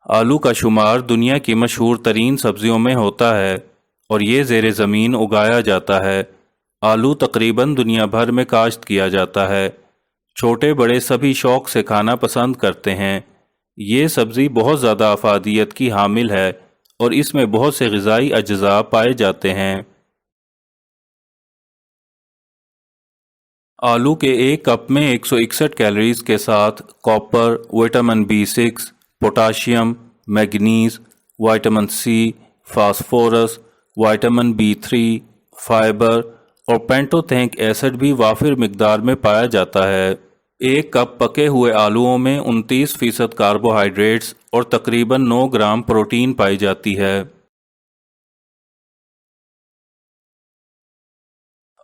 آلو کا شمار دنیا کی مشہور ترین سبزیوں میں ہوتا ہے اور یہ زیر زمین اگایا جاتا ہے۔ آلو تقریباً دنیا بھر میں کاشت کیا جاتا ہے۔ چھوٹے بڑے سبھی شوق سے کھانا پسند کرتے ہیں۔ یہ سبزی بہت زیادہ افادیت کی حامل ہے اور اس میں بہت سے غذائی اجزاء پائے جاتے ہیں۔ آلو کے ایک کپ میں 161 کیلوریز کے ساتھ copper, vitamin B6، potassium, manganese, vitamin C، phosphorus, vitamin B3، fibre اور پینٹوتھینک ایسڈ بھی وافر مقدار میں پایا جاتا ہے۔ ایک کپ پکے ہوئے آلوؤں میں 29% کاربوہائیڈریٹس اور تقریباً 9 گرام پروٹین پائی جاتی ہے۔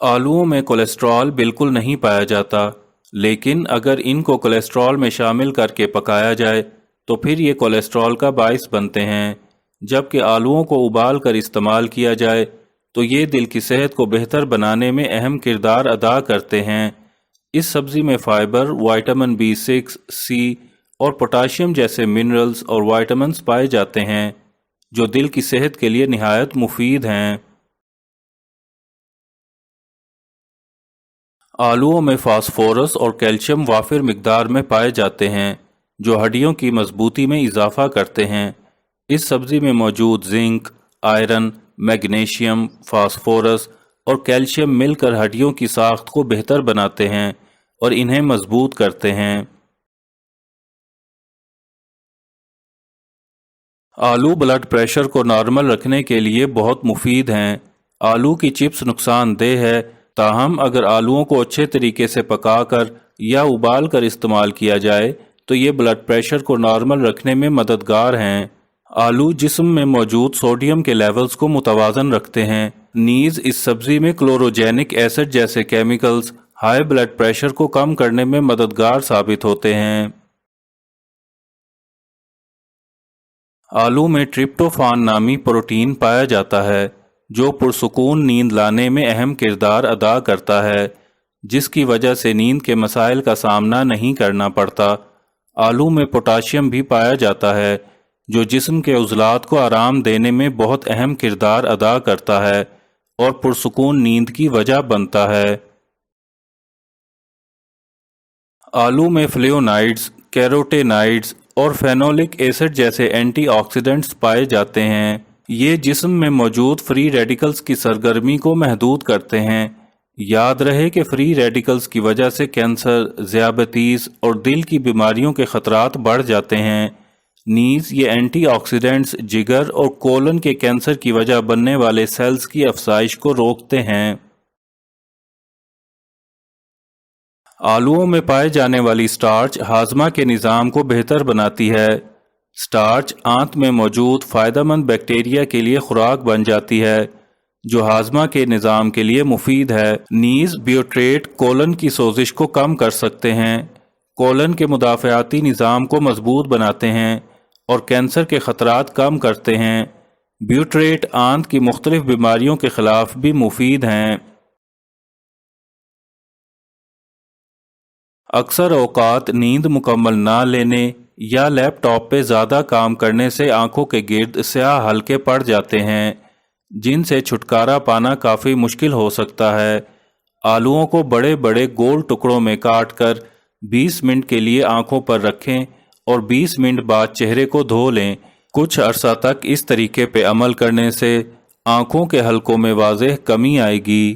آلوؤں میں کولیسٹرول بالکل نہیں پایا جاتا، لیکن اگر ان کو کولیسٹرول میں شامل کر کے پکایا جائے تو پھر یہ کولیسٹرول کا باعث بنتے ہیں، جبکہ آلوؤں کو ابال کر استعمال کیا جائے تو یہ دل کی صحت کو بہتر بنانے میں اہم کردار ادا کرتے ہیں۔ اس سبزی میں فائبر، وٹامن B6، C اور پوٹاشیم جیسے منرلز اور وائٹامنز پائے جاتے ہیں جو دل کی صحت کے لیے نہایت مفید ہیں۔ آلوؤں میں فاسفورس اور کیلشیم وافر مقدار میں پائے جاتے ہیں جو ہڈیوں کی مضبوطی میں اضافہ کرتے ہیں۔ اس سبزی میں موجود زنک، آئرن، میگنیشیم، فاسفورس اور کیلشیم مل کر ہڈیوں کی ساخت کو بہتر بناتے ہیں اور انہیں مضبوط کرتے ہیں۔ آلو بلڈ پریشر کو نارمل رکھنے کے لیے بہت مفید ہیں۔ آلو کی چپس نقصان دہ ہے، تاہم اگر آلوؤں کو اچھے طریقے سے پکا کر یا ابال کر استعمال کیا جائے تو یہ بلڈ پریشر کو نارمل رکھنے میں مددگار ہیں۔ آلو جسم میں موجود سوڈیم کے لیولز کو متوازن رکھتے ہیں، نیز اس سبزی میں کلوروجینک ایسڈ جیسے کیمیکلز ہائی بلڈ پریشر کو کم کرنے میں مددگار ثابت ہوتے ہیں۔ آلو میں ٹرپٹوفان نامی پروٹین پایا جاتا ہے جو پرسکون نیند لانے میں اہم کردار ادا کرتا ہے، جس کی وجہ سے نیند کے مسائل کا سامنا نہیں کرنا پڑتا۔ آلو میں پوٹاشیم بھی پایا جاتا ہے جو جسم کے عضلات کو آرام دینے میں بہت اہم کردار ادا کرتا ہے اور پرسکون نیند کی وجہ بنتا ہے۔ آلو میں فلیونائڈز، کیروٹینائڈز اور فینولک ایسڈ جیسے اینٹی آکسیڈنٹس پائے جاتے ہیں۔ یہ جسم میں موجود فری ریڈیکلز کی سرگرمی کو محدود کرتے ہیں۔ یاد رہے کہ فری ریڈیکلز کی وجہ سے کینسر، ذیابیطیز اور دل کی بیماریوں کے خطرات بڑھ جاتے ہیں۔ نیز یہ اینٹی آکسیڈنٹس جگر اور کولن کے کینسر کی وجہ بننے والے سیلز کی افزائش کو روکتے ہیں۔ آلوؤں میں پائے جانے والی سٹارچ ہاضمہ کے نظام کو بہتر بناتی ہے۔ سٹارچ آنت میں موجود فائدہ مند بیکٹیریا کے لیے خوراک بن جاتی ہے جو ہاضمہ کے نظام کے لیے مفید ہے۔ نیز بیوٹریٹ کولن کی سوزش کو کم کر سکتے ہیں، کولن کے مدافعاتی نظام کو مضبوط بناتے ہیں اور کینسر کے خطرات کم کرتے ہیں۔ بیوٹریٹ آنت کی مختلف بیماریوں کے خلاف بھی مفید ہیں۔ اکثر اوقات نیند مکمل نہ لینے یا لیپ ٹاپ پہ زیادہ کام کرنے سے آنکھوں کے گرد سیاہ حلقے پڑ جاتے ہیں جن سے چھٹکارا پانا کافی مشکل ہو سکتا ہے۔ آلوؤں کو بڑے بڑے گول ٹکڑوں میں کاٹ کر 20 منٹ کے لیے آنکھوں پر رکھیں اور 20 منٹ بعد چہرے کو دھو لیں۔ کچھ عرصہ تک اس طریقے پہ عمل کرنے سے آنکھوں کے حلقوں میں واضح کمی آئے گی۔